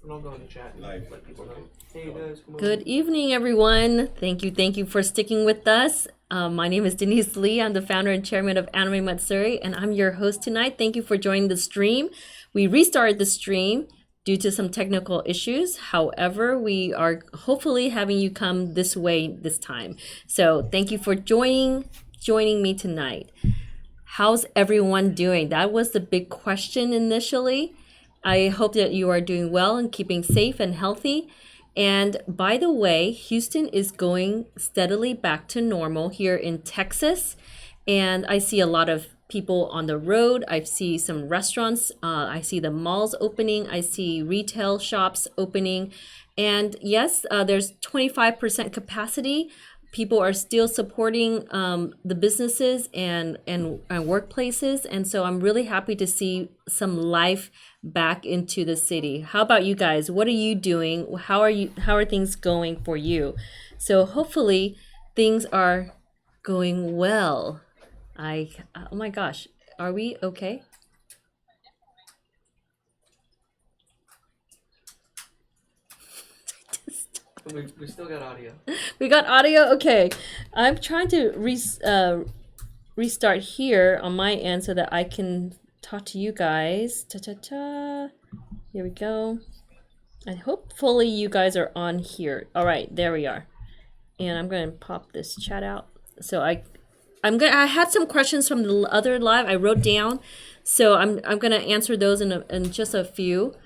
And I'll go in the chat and let people know. Hey guys, come Good on. evening, everyone. Thank you for sticking with us. My name is Deneice Leigh. I'm the founder and chairman of Anime Matsuri, and I'm your host tonight. Thank you for joining the stream. We restarted the stream due to some technical issues. However, we are hopefully having you come this way this time. So thank you for joining me tonight. How's everyone doing? That was the big question initially. I hope that you are doing well and keeping safe and healthy. And by the way, Houston is going steadily back to normal here in Texas. And I see a lot of people on the road. I see some restaurants. I see the malls opening. I see retail shops opening. And yes, there's 25% capacity. People are still supporting the businesses and workplaces, and so I'm really happy to see some life back into the city. How about you guys? What are you doing? How are things going for you? So hopefully things are going well. Oh my gosh, are we okay? We still got audio. We got audio. Okay, I'm trying to restart here on my end so that I can talk to you guys. Ta ta ta. Here we go. And hopefully you guys are on here. All right, there we are. And I'm gonna pop this chat out. So I had some questions from the other live I wrote down. So I'm gonna answer those in just a few.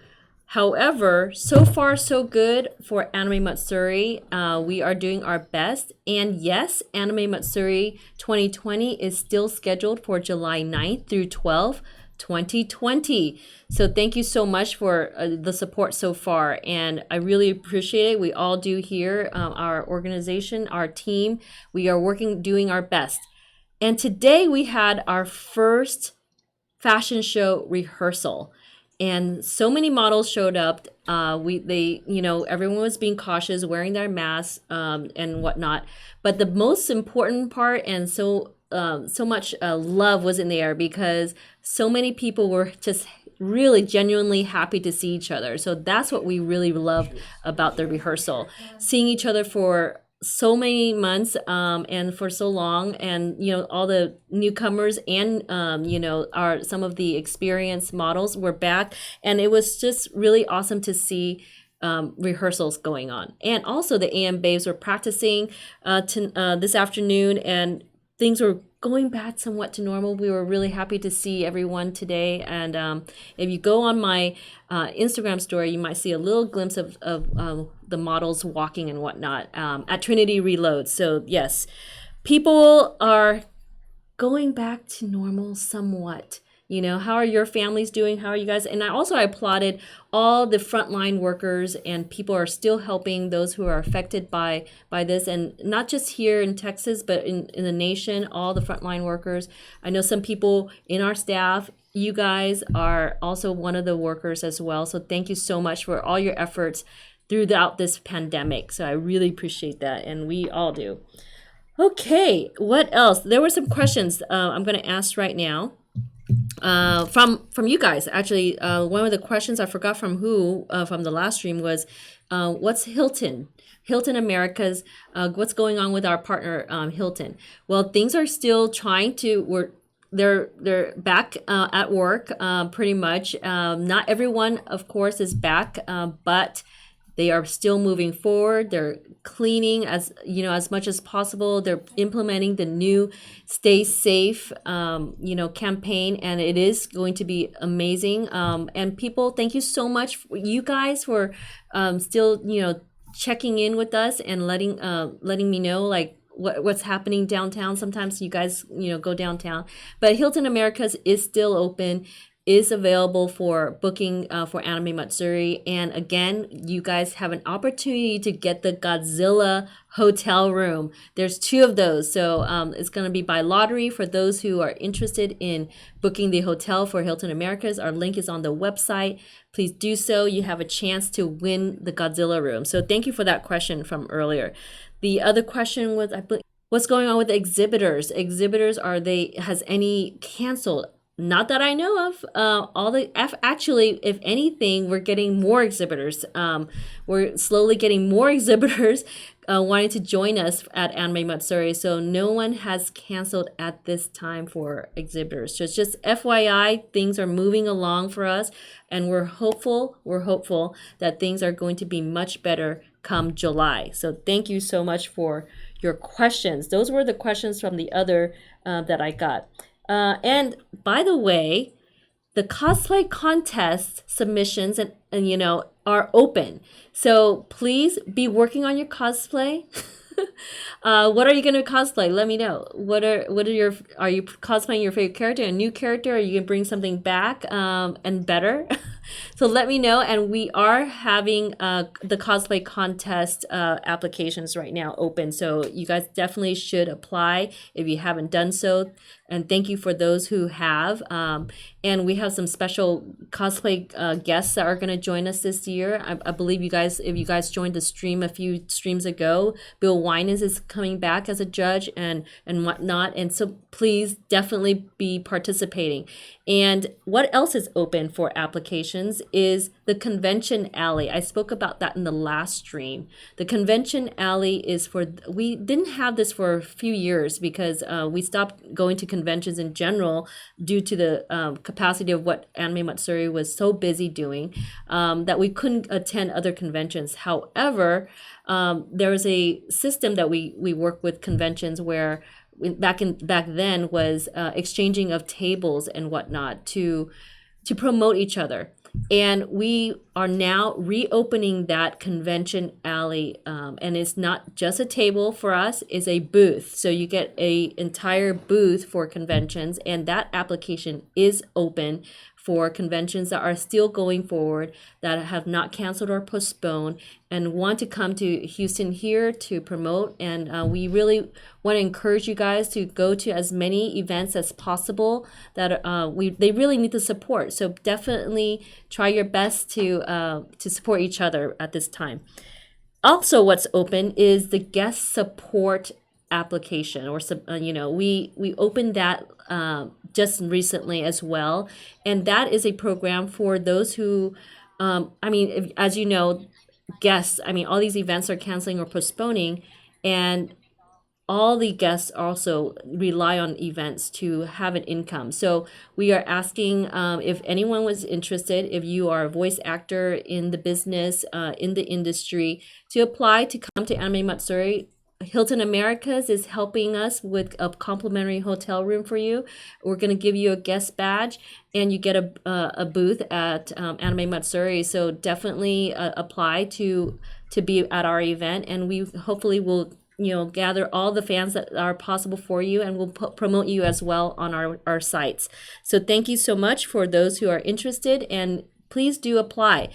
However, so far so good for Anime Matsuri. We are doing our best. And yes, Anime Matsuri 2020 is still scheduled for July 9th through 12th, 2020. So thank you so much for the support so far. And I really appreciate it. We all do here, our organization, our team. We are doing our best. And today we had our first fashion show rehearsal, and so many models showed up. Everyone was being cautious, wearing their masks and whatnot. But the most important part, and so much love was in the air because so many people were just really genuinely happy to see each other. So that's what we really loved about the rehearsal, seeing each other for so many months and for so long, and all the newcomers and our some of the experienced models were back, and it was just really awesome to see rehearsals going on. And also the AM babes were practicing this afternoon, and things were going back somewhat to normal. We were really happy to see everyone today. And if you go on my Instagram story, you might see a little glimpse of the models walking and whatnot at Trinity Reload. So yes, people are going back to normal somewhat. How are your families doing? How are you guys? And I applauded all the frontline workers, and people are still helping those who are affected by this, and not just here in Texas, but in the nation, all the frontline workers. I know some people in our staff, you guys are also one of the workers as well. So thank you so much for all your efforts throughout this pandemic. So I really appreciate that, and we all do. Okay, what else? There were some questions I'm going to ask right now from you guys. Actually, one of the questions I forgot from the last stream was, what's Hilton America's, what's going on with our partner Hilton? Well, things are still they're back at work pretty much. Not everyone, of course, is back, but they are still moving forward. They're cleaning as much as possible. They're implementing the new "Stay Safe" campaign, and it is going to be amazing. And people, thank you so much, you guys, for still checking in with us and letting me know like what's happening downtown. Sometimes you guys go downtown, but Hilton Americas is still open, is available for booking for Anime Matsuri. And again, you guys have an opportunity to get the Godzilla hotel room. There's 2 of those. So it's going to be by lottery for those who are interested in booking the hotel for Hilton Americas. Our link is on the website. Please do so. You have a chance to win the Godzilla room. So thank you for that question from earlier. The other question was, what's going on with the exhibitors? Has any canceled? not that I know of. Actually, if anything, we're getting more exhibitors. We're slowly getting more exhibitors wanting to join us at Anime Matsuri. So no one has canceled at this time for exhibitors. So it's just FYI, things are moving along for us, and we're hopeful. We're hopeful that things are going to be much better come July. So thank you so much for your questions. Those were the questions from the other that I got. And by the way, the cosplay contest submissions and are open. So please be working on your cosplay. What are you gonna cosplay? Let me know. Are you cosplaying your favorite character, a new character? Are you gonna bring something back and better? So let me know. And we are having the cosplay contest applications right now open. So you guys definitely should apply if you haven't done so. And thank you for those who have. And we have some special cosplay guests that are going to join us this year. I believe if you guys joined the stream a few streams ago, Bill Winans is coming back as a judge and whatnot. And so please definitely be participating. And what else is open for applications is the Convention Alley. I spoke about that in the last stream. The Convention Alley we didn't have this for a few years because we stopped going to conventions in general due to the capacity of what Anime Matsuri was so busy doing that we couldn't attend other conventions. However, there was a system that we work with conventions where back then was exchanging of tables and whatnot to promote each other. And we are now reopening that Convention Alley, and it's not just a table for us, it's a booth. So you get a entire booth for conventions, and that application is open for conventions that are still going forward, that have not canceled or postponed, and want to come to Houston here to promote. And we really want to encourage you guys to go to as many events as possible that they really need the support. So definitely try your best to support each other at this time. Also, what's open is the guest support application, or we opened that just recently as well, and that is a program for those who as you know, guests, all these events are canceling or postponing, and all the guests also rely on events to have an income. So we are asking if anyone was interested, if you are a voice actor in the business, in the industry, to apply to come to Anime Matsuri. Hilton Americas is helping us with a complimentary hotel room for you. We're going to give you a guest badge, and you get a booth at Anime Matsuri. So definitely apply to be at our event, and we hopefully will gather all the fans that are possible for you, and we'll promote you as well on our sites. So thank you so much for those who are interested, and please do apply.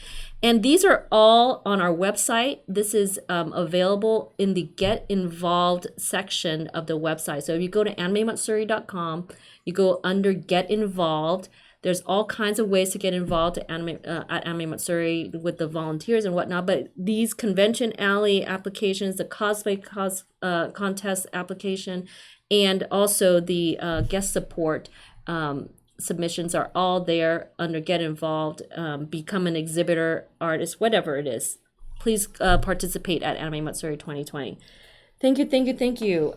And these are all on our website. This is available in the Get Involved section of the website. So if you go to animematsuri.com, you go under Get Involved. There's all kinds of ways to get involved at Anime Matsuri with the volunteers and whatnot. But these Convention Alley applications, the cosplay contest application, and also the guest support submissions are all there under Get Involved. Become an exhibitor, artist, whatever it is. Please participate at Anime Matsuri 2020. Thank you.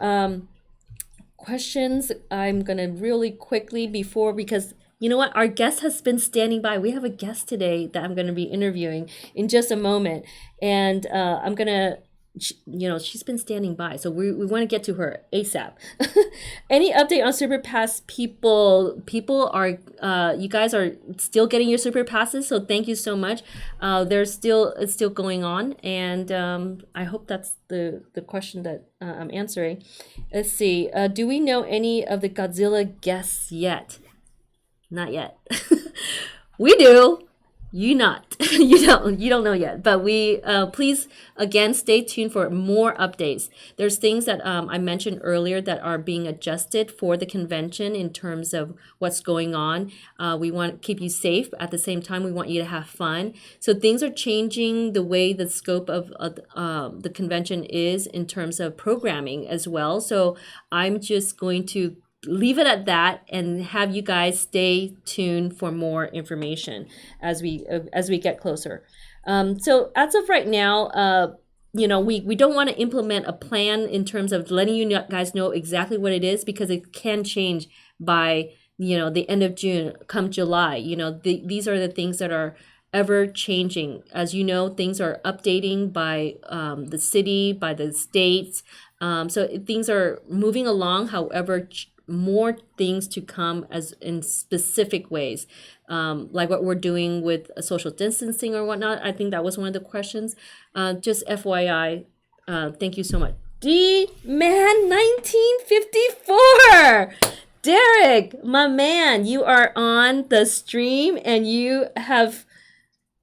Questions, I'm going to really quickly because you know what? Our guest has been standing by. We have a guest today that I'm going to be interviewing in just a moment. And I'm going to, she's been standing by. So we want to get to her ASAP. Any update on Super Pass people? People are, you guys are still getting your Super Passes. So thank you so much. It's still going on. And I hope that's the question that I'm answering. Let's see. Do we know any of the Godzilla guests yet? Not yet. We do. You not. You don't know yet. But we please again stay tuned for more updates. There's things that I mentioned earlier that are being adjusted for the convention in terms of what's going on. We want to keep you safe. At the same time, we want you to have fun. So things are changing the way the scope of the convention is in terms of programming as well. So I'm just going to leave it at that and have you guys stay tuned for more information as we get closer. So as of right now, we don't want to implement a plan in terms of letting you guys know exactly what it is, because it can change by the end of June, come July. These are the things that are ever changing. As you know, things are updating by the city, by the states. So things are moving along. However, more things to come as in specific ways, like what we're doing with social distancing or whatnot. I think that was one of the questions. Just FYI, thank you so much. D-Man 1954! Derek, my man, you are on the stream and you have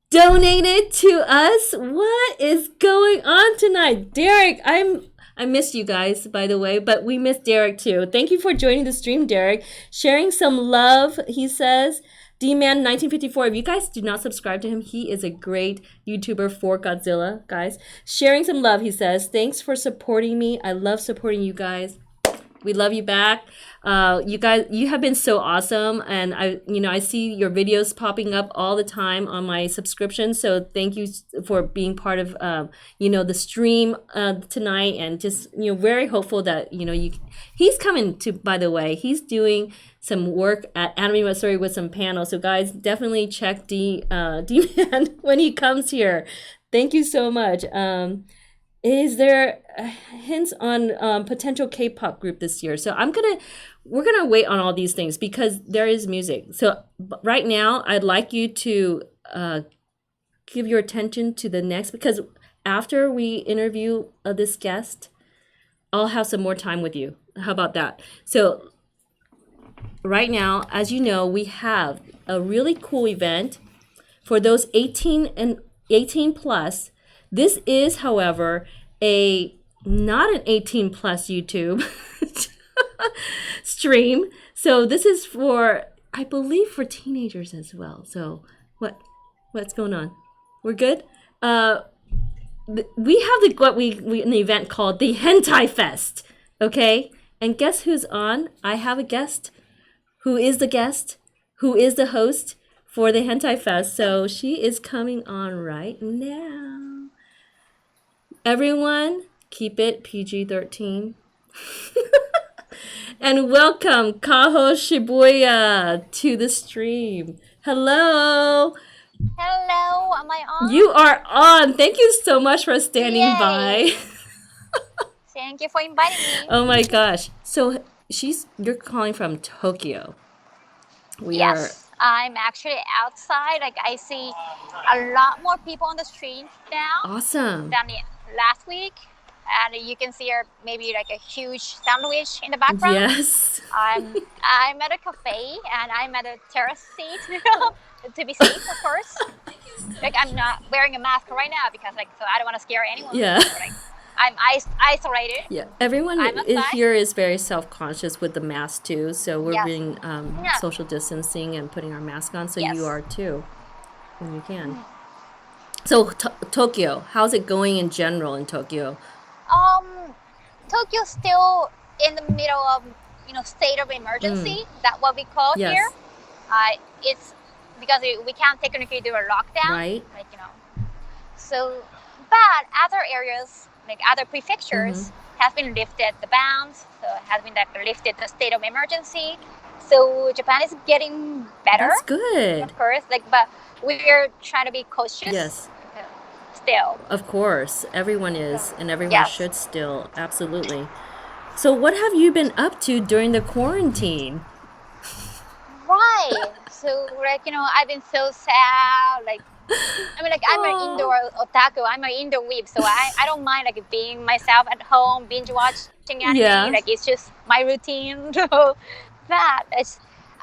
donated to us. What is going on tonight? Derek, I missed you guys, by the way, but we missed Derek too. Thank you for joining the stream, Derek. Sharing some love, he says. D-Man 1954, if you guys do not subscribe to him, he is a great YouTuber for Godzilla, guys. Sharing some love, he says. Thanks for supporting me. I love supporting you guys. We love you back. You guys, you have been so awesome, and I see your videos popping up all the time on my subscription. So thank you for being part of the stream tonight, and just very hopeful that he's coming to. By the way, he's doing some work at Anime Matsuri with some panels. So guys, definitely check D-Man when he comes here. Thank you so much. Is there hints on potential K-pop group this year? So we're gonna wait on all these things because there is music. So right now, I'd like you to give your attention to the next, because after we interview this guest, I'll have some more time with you. How about that? So right now, as you know, we have a really cool event for those 18 plus. This is, however, not an 18 plus YouTube stream. So this is for, I believe, for teenagers as well. So what's going on? We're good. We have an event called the Hentai Fest. Okay, and guess who's on? I have a guest. Who is the guest? Who is the host for the Hentai Fest? So she is coming on right now. Everyone, keep it PG-13. And welcome Kaho Shibuya to the stream. Hello. Hello, am I on? You are on. Thank you so much for standing by. Thank you for inviting me. Oh my gosh. So you're calling from Tokyo. Yes, I'm actually outside. Like, I see a lot more people on the street now. Awesome. Than last week. And you can see maybe like a huge sandwich in the background. Yes. I'm at a cafe and I'm at a terrace seat to be safe, of course. Like, I'm not wearing a mask right now because so I don't want to scare anyone. Yeah. Like, I'm isolated. Yeah. Everyone here is very self-conscious with the mask too. So we're being social distancing and putting our mask on. So you are too, when you can. So Tokyo, how's it going in general in Tokyo? Tokyo's still in the middle of state of emergency. That's what we call here. It's because we can't technically do a lockdown, right? So, but other areas like other prefectures has been lifted the bans. So it has been lifted the state of emergency. So Japan is getting better. That's good. Of course, but we're trying to be cautious. Yes. Still. Of course, everyone is, and everyone should still, absolutely. So what have you been up to during the quarantine? Right. So I've been so sad. I'm an indoor otaku. I'm an indoor weeb, so I don't mind being myself at home, binge watching anime. Yeah. It's just my routine.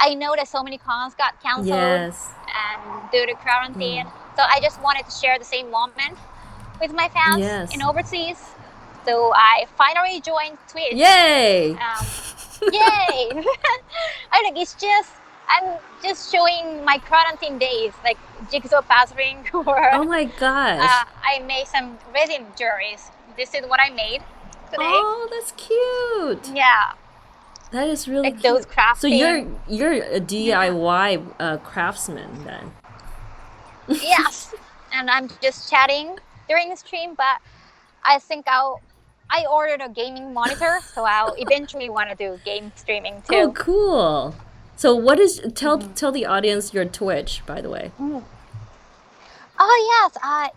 I know that so many cons got canceled and due to quarantine. So I just wanted to share the same moment with my fans in overseas. So I finally joined Twitch. Yay! Yay! I'm just showing my quarantine days, like jigsaw puzzling or oh my gosh. I made some resin jewelries. This is what I made today. Oh, that's cute. Yeah. That is really like those cute. So crafting. you're a DIY craftsman then. Yes, and I'm just chatting during the stream, but I think I ordered a gaming monitor, so I'll eventually want to do game streaming Oh, too. cool. So what is Mhm. tell the audience your Twitch, by the way. Mm. Oh yes, I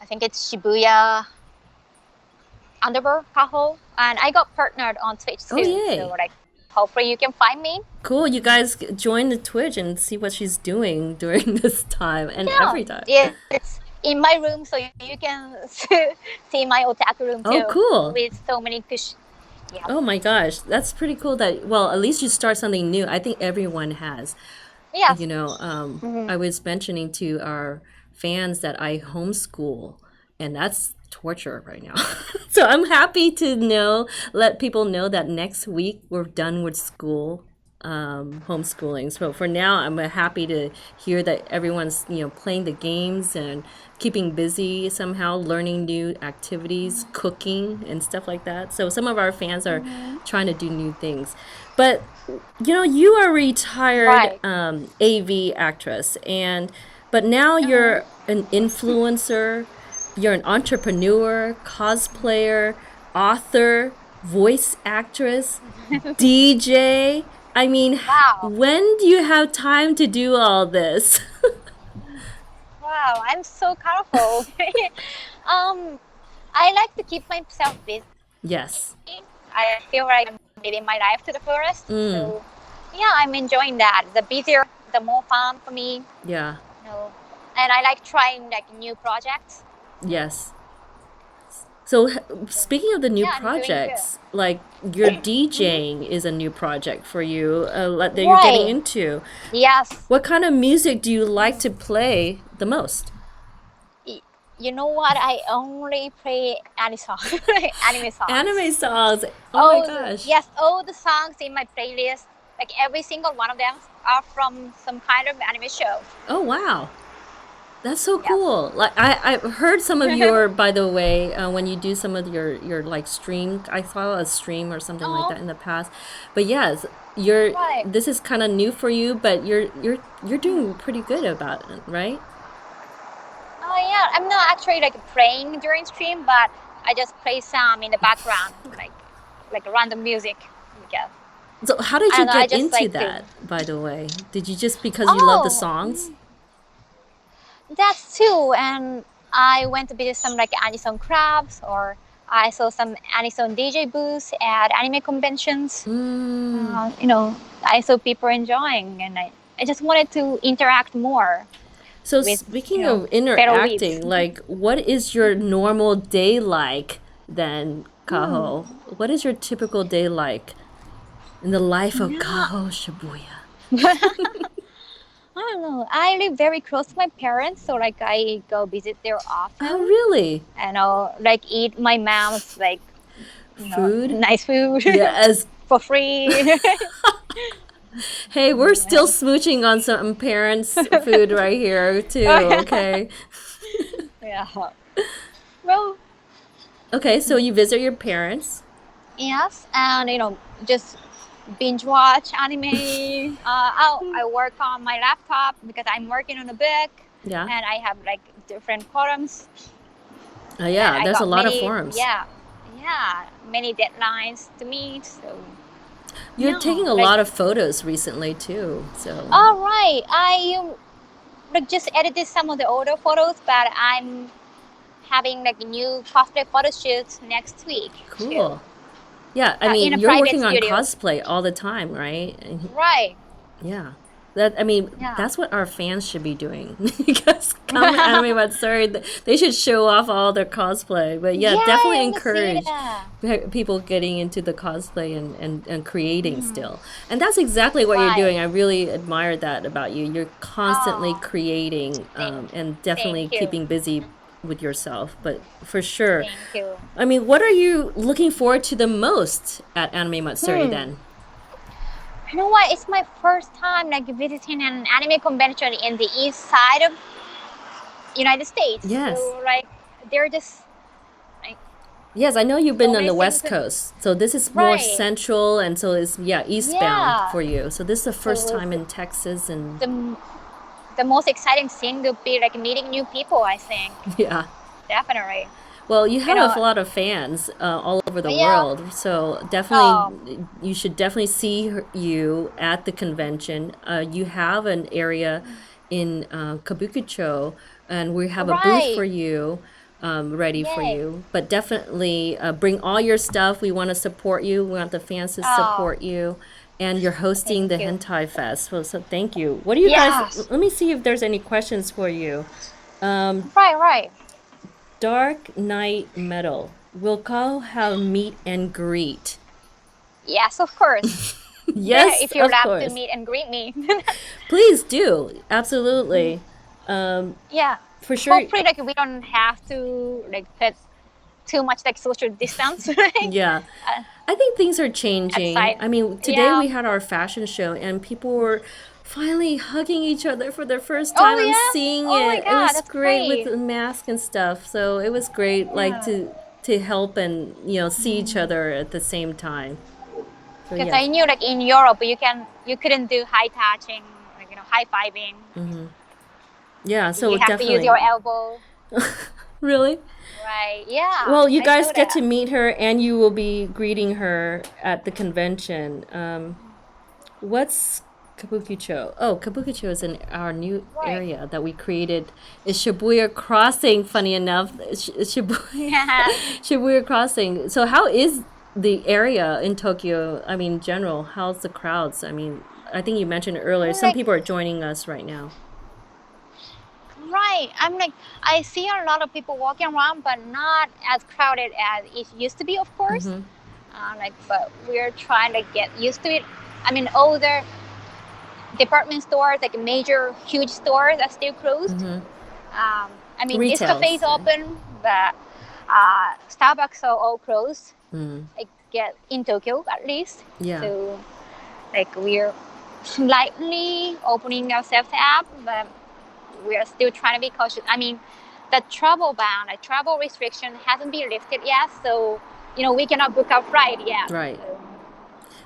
think it's Shibuya underbar Kaho, and I got partnered on Twitch Oh, too. So yay. like, hopefully you can find me. Cool. You guys join the Twitch and see what she's doing during this time and Yeah, every time. yeah, it's in my room, so you can see my otaku room Oh, too, cool. with so many cushions. Yeah. Oh my gosh, that's pretty cool that, well, at least you start something new. I think everyone has. Yes. I Hmm. was mentioning to our fans that I homeschool, and that's torture right now. So I'm happy to let people know that next week we're done with school, homeschooling. So for now, I'm happy to hear that everyone's, playing the games and keeping busy somehow, learning new activities, cooking and stuff like that. So some of our fans are Hmm. trying to do new things. But you are a retired Right. AV actress, but now Uh-huh. you're an influencer, you're an entrepreneur, cosplayer, author, voice actress, DJ. I mean, Wow. when do you have time to do all this? Wow. I'm so colorful. um, I like to keep myself busy. Yes. I feel like I'm living my life to the fullest. Mm, So, yeah, I'm enjoying that. The busier, the more fun for me. yeah. You know, and I like trying like new projects. Yes. So, speaking of the new Yeah, I'm doing good. projects, like your Hmm. DJing is a new project for you that you're getting Right. into. Yes. What kind of music do you like to play the most? Y- You know what? I only play anime songs. Anime songs. Anime songs. Oh my Oh, gosh. yes, all the songs in my playlist, like every single one of them, are from some kind of anime show. Oh wow. That's so Yes. cool. Like I've heard some of your, by the way, when you do some of your like stream, I saw a stream or something like Oh, that in the past. But yes, you're right. this is kind of new for you, but you're doing pretty good about it, right? Oh yeah, I'm not actually like playing during stream, but I just play some in the background, like random music. Because So how did I you don't know, I get just into like to. that, by the way? Did you just because you love the Oh, songs? that's too. And I went to visit some like Anison crabs, or I saw some Anison DJ booths at anime conventions. Mm. You know, I saw people enjoying, and I just wanted to interact more So with, speaking of fellow weebs. interacting, like what is your normal day like then, Hmm. Kaho? What is your typical day like in the life of Yeah, Kaho Shibuya? I don't know. I live very close to my parents, so like I go visit there Oh, often, really? and I'll like eat my mom's like Food? nice food Yes. for free. Hey, we're still Yeah. smooching on some parents' food right here too, Oh, yeah. okay? Yeah. Well, Okay, so you visit your parents. yes, and just binge watch anime. I work on my laptop because I'm working on a book, Yeah. and I have like different forums, and Yeah, I there's a got lot of many, forums. yeah, many deadlines to meet. So You're yeah, taking a like lot of photos recently too, so. all right, I like just edited some of the older photos, but I'm having like a new cosplay photo shoot next week too, Cool. Yeah, I in mean, a you're private working on studio. cosplay all the time, right? Right. Yeah. I mean, Yeah. that's what our fans should be doing. Because come Anime Matsuri, they should show off all their cosplay. But yeah, Yeah, I definitely want to see encourage that. people getting into the cosplay and creating still. And that's exactly what you're Right. doing. I really admire that about you. You're constantly Oh, creating thank, and thank definitely you. keeping busy with yourself. But for sure, Thank you. I mean, what are you looking forward to the most at Anime Matsuri Hmm. then? You know what? It's my first time like visiting an anime convention in the east side of United States. Yes. So like they're just like Yes, I know you've been So on many the West things. Coast, so this is more Right. central, and so it's eastbound Yeah. for you. So this is the first So time in Texas, and the most exciting thing will be like meeting new people, I think. yeah. Definitely. Well, you You have know, a lot of fans all over the yeah. world, so Oh, definitely you should definitely see you at the convention. You have an area in Kabukicho, and we have a booth for right. you ready for Yay. you. But definitely bring all your stuff. We want to support you. We want the fans to Oh, support you. And you're hosting the thank you. Hentai Fest. So thank you. What do you guys, Yes. let me see if there's any questions for you. Right. Dark Knight Metal. We'll call have meet and greet. Yes, of course. There, Yes, if you're of allowed to course. meet and greet me. Please do. Absolutely. Um, Yeah. for sure. Hopefully, like we don't have to like put too much like social distance, right? Yeah. I think things are At changing. side. I mean, today Yeah. we had our fashion show and people were finally hugging each other for the first time. Oh I'm yeah. seeing Oh my it. It God, was that's great with great. the mask and stuff. So it was great, like Yeah. to help and see each other at the same time. So Because yes. I knew like in Europe you couldn't do high touching, like high fiving. Yeah, You so have to use definitely. your elbow. Really? Right. Yeah. Well, you I guys saw get that. to meet her and you will be greeting her at the convention. What's Kabukicho? Oh, Kabukicho is in our new Right. area that we created. Is Shibuya Crossing, funny enough. Shibuya, Yeah. Shibuya Crossing. So how is the area in Tokyo? I mean, general, how's the crowds? I mean, I think you mentioned earlier, some Like people are joining us right now. right. I'm like I see a lot of people walking around, but not as crowded as it used to be, of course. But we're trying to get used to it. I mean, all the department stores, like major, huge stores, are still closed. I mean, this cafe is Retails. open, but Starbucks are all closed. I get in Tokyo at least. Yeah. So, like, we're slightly opening ourselves up, but we are still trying to be cautious. I mean, the travel restriction hasn't been lifted yet, so we cannot book our flight yet. Right. So,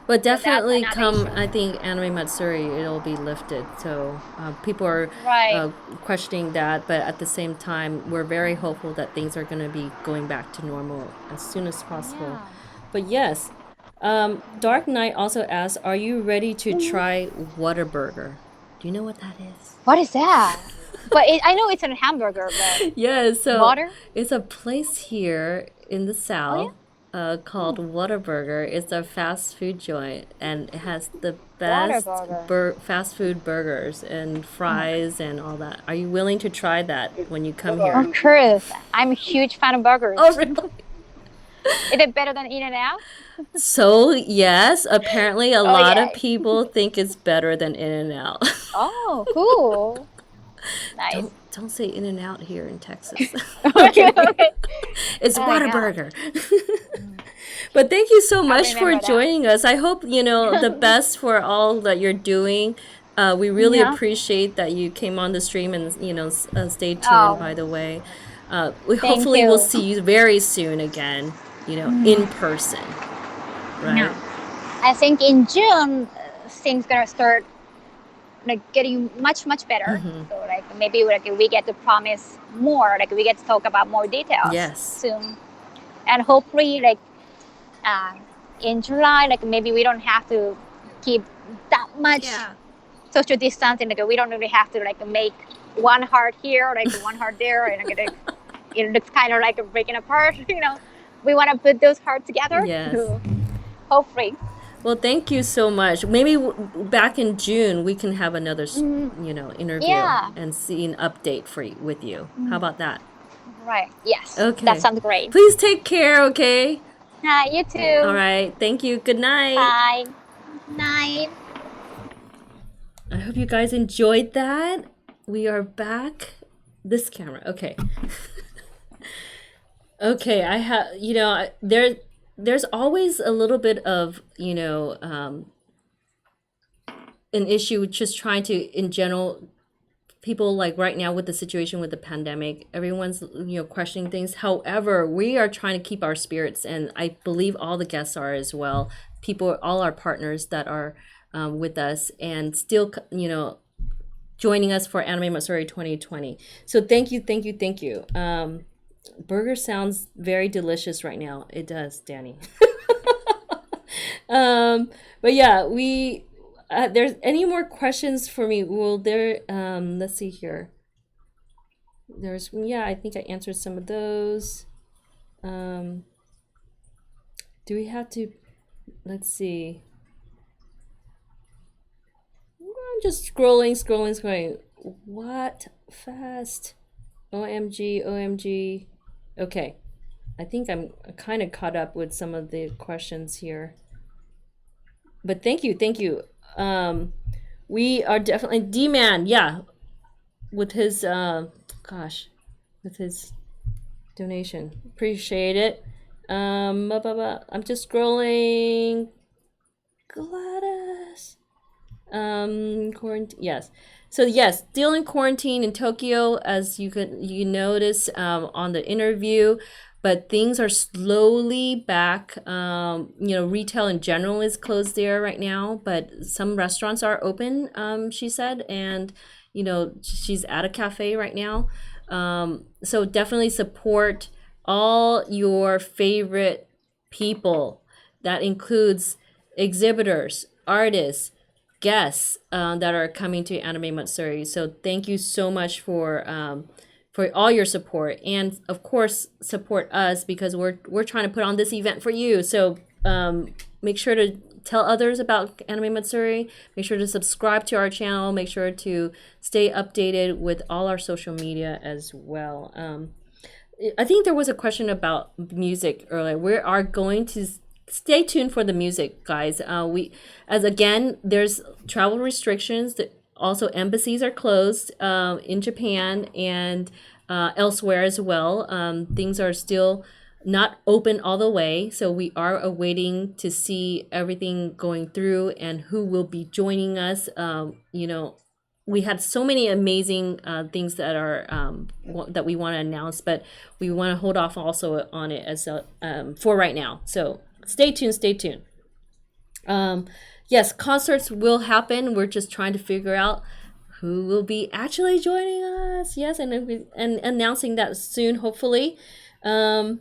But so that's definitely another come, issue. I think, Anime Matsuri, it'll be lifted. So people are Right. questioning that. But at the same time, we're very hopeful that things are going to be going back to normal as soon as possible. Yeah. But yes, Dark Knight also asks, are you ready to try Whataburger? Do you know what that is? What is that? But I know it's a hamburger, but Yeah, so water? it's a place here in the Oh yeah. South called Whataburger. It's a fast food joint, and it has the Water best burger. fast food burgers and fries and all that. Are you willing to try that when you come here? Of course. I'm a huge fan of burgers. Oh, really? Is it better than In-N-Out? So, yes, apparently a Oh lot of yeah. people think it's better than In-N-Out. Oh, cool. Nice. Don't say In-N-Out here in Texas. Okay. Okay. It's Oh my God. Whataburger. But thank you so much for remember that. joining us. I hope the best for all that you're doing. We really Yeah. appreciate that you came on the stream and stay tuned. Oh, By the way, we thank hopefully will you. see you very soon again. In person, right? Yeah. I think in June things gonna start like getting much better. So like maybe like we get to promise more. Like we get to talk about more details Yes. soon, and hopefully like in July, like maybe we don't have to keep that much social distancing. Like we don't really have to like make one heart here, like one heart there, and like, it looks kind of like breaking apart. We want to put those hearts together. Yes. So hopefully. Well, thank you so much. Maybe back in June we can have another, interview Yeah. and see an update with you. How about that? Right. Yes. Okay. That sounds great. Please take care, okay? You too. All right. Thank you. Good night. Bye. Night. I hope you guys enjoyed that. We are back. This camera. Okay. Okay. I have, there's always a little bit of, an issue with just trying to, in general, people like right now with the situation with the pandemic, everyone's questioning things. However, we are trying to keep our spirits, and I believe all the guests are as well. People, all our partners that are with us, and still joining us for Anime Matsuri 2020. So thank you. Burger sounds very delicious right now. It does, Danny. But yeah, we there's any more questions for me? Well, there let's see here. I think I answered some of those. Do we have to, let's see. I'm just scrolling. What? Fast. OMG. Okay. I think I'm kind of caught up with some of the questions here. But thank you. We are definitely D-Man, yeah. With his with his donation. Appreciate it. I'm just scrolling. Gladys. Quarantine. Yes. So yes, still in quarantine in Tokyo, as you notice on the interview, but things are slowly back. Retail in general is closed there right now, but some restaurants are open. She said, and she's at a cafe right now. So definitely support all your favorite people. That includes exhibitors, artists, guests that are coming to Anime Matsuri. So thank you so much for all your support, and of course support us, because we're trying to put on this event for you. So make sure to tell others about Anime Matsuri. Make sure to subscribe to our channel. Make sure to stay updated with all our social media as well. I think there was a question about music earlier. We are going to stay tuned for the music, guys. There's travel restrictions. Also, embassies are closed in Japan and elsewhere as well. Things are still not open all the way, so we are awaiting to see everything going through and who will be joining us. We had so many amazing things that are that we want to announce, but we want to hold off also on it as for right now. So stay tuned. Yes, concerts will happen. We're just trying to figure out who will be actually joining us. Yes, and announcing that soon, hopefully. And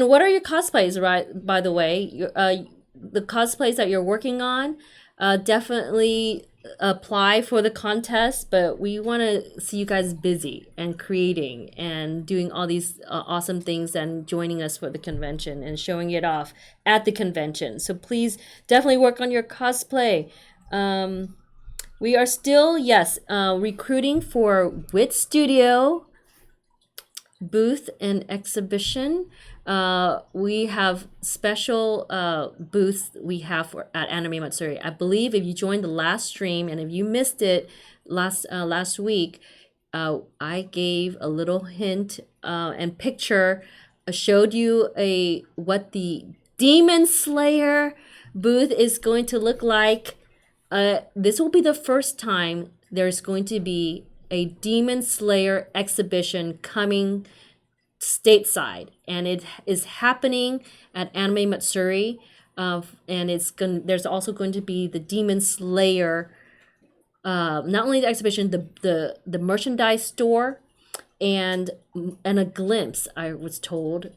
what are your cosplays, right? By the way, the cosplays that you're working on, definitely apply for the contest. But we want to see you guys busy and creating and doing all these awesome things and joining us for the convention and showing it off at the convention. So please definitely work on your cosplay. We are still, recruiting for Wit Studio booth and exhibition. We have special booths we have at Anime Matsuri. I believe if you joined the last stream, and if you missed it last week, I gave a little hint and picture, showed you what the Demon Slayer booth is going to look like. This will be the first time there's going to be a Demon Slayer exhibition coming stateside, and it is happening at Anime Matsuri, and there's also going to be the Demon Slayer, not only the exhibition, the merchandise store, and a glimpse, I was told,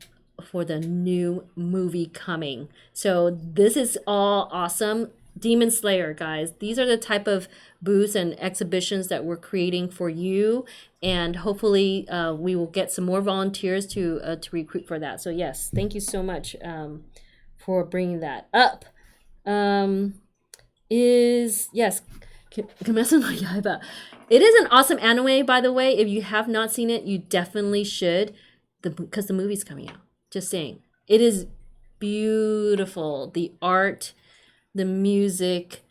for the new movie coming. So this is all awesome. Demon Slayer, guys. These are the type of booths and exhibitions that we're creating for you, and hopefully we will get some more volunteers to recruit for that. So yes, thank you so much for bringing that up. Kimetsu no Yaiba. It is an awesome anime, by the way. If you have not seen it, you definitely should, because the movie's coming out. Just saying. It is beautiful. The art, the music,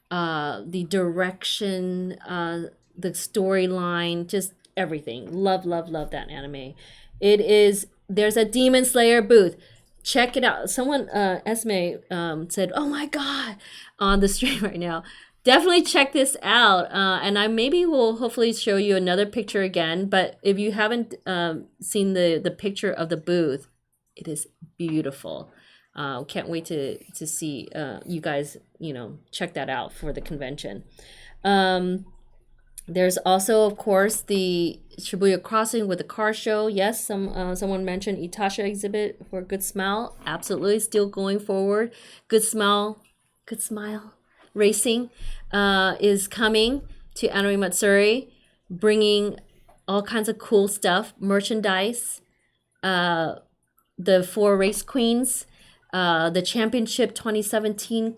the direction, the storyline, just everything. Love that anime. There's a Demon Slayer booth. Check it out. Someone, Esme, said, "Oh my God," on the stream right now. definitely check this out. And I maybe will hopefully show you another picture again. But if you haven't seen the picture of the booth, it is beautiful. Can't wait to see you guys, check that out for the convention. There's also, of course, the Shibuya Crossing with the car show. Yes, someone mentioned Itasha exhibit for Good Smile. Absolutely, still going forward. Good Smile Racing is coming to Anime Matsuri, bringing all kinds of cool stuff, merchandise, the 4 race queens, the championship 2017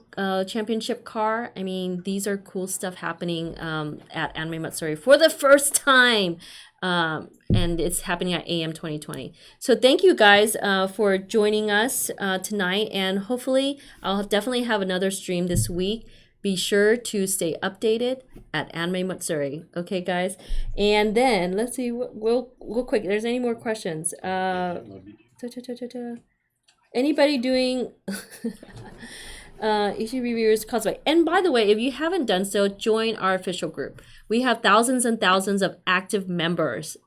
championship car. I mean, these are cool stuff happening at Anime Matsuri for the first time. And it's happening at AM 2020. So thank you guys for joining us tonight. And hopefully I'll definitely have another stream this week. Be sure to stay updated at Anime Matsuri. Okay, guys? And then, let's see, real quick, if there's any more questions. Anybody doing Ishi Reviewers cosplay? And by the way, if you haven't done so, join our official group. We have thousands and thousands of active members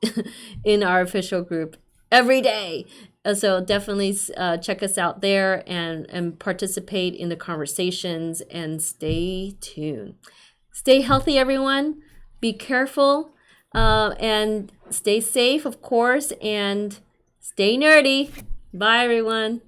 in our official group every day. So definitely check us out there and participate in the conversations and stay tuned. Stay healthy, everyone. Be careful and stay safe, of course, and stay nerdy. Bye, everyone.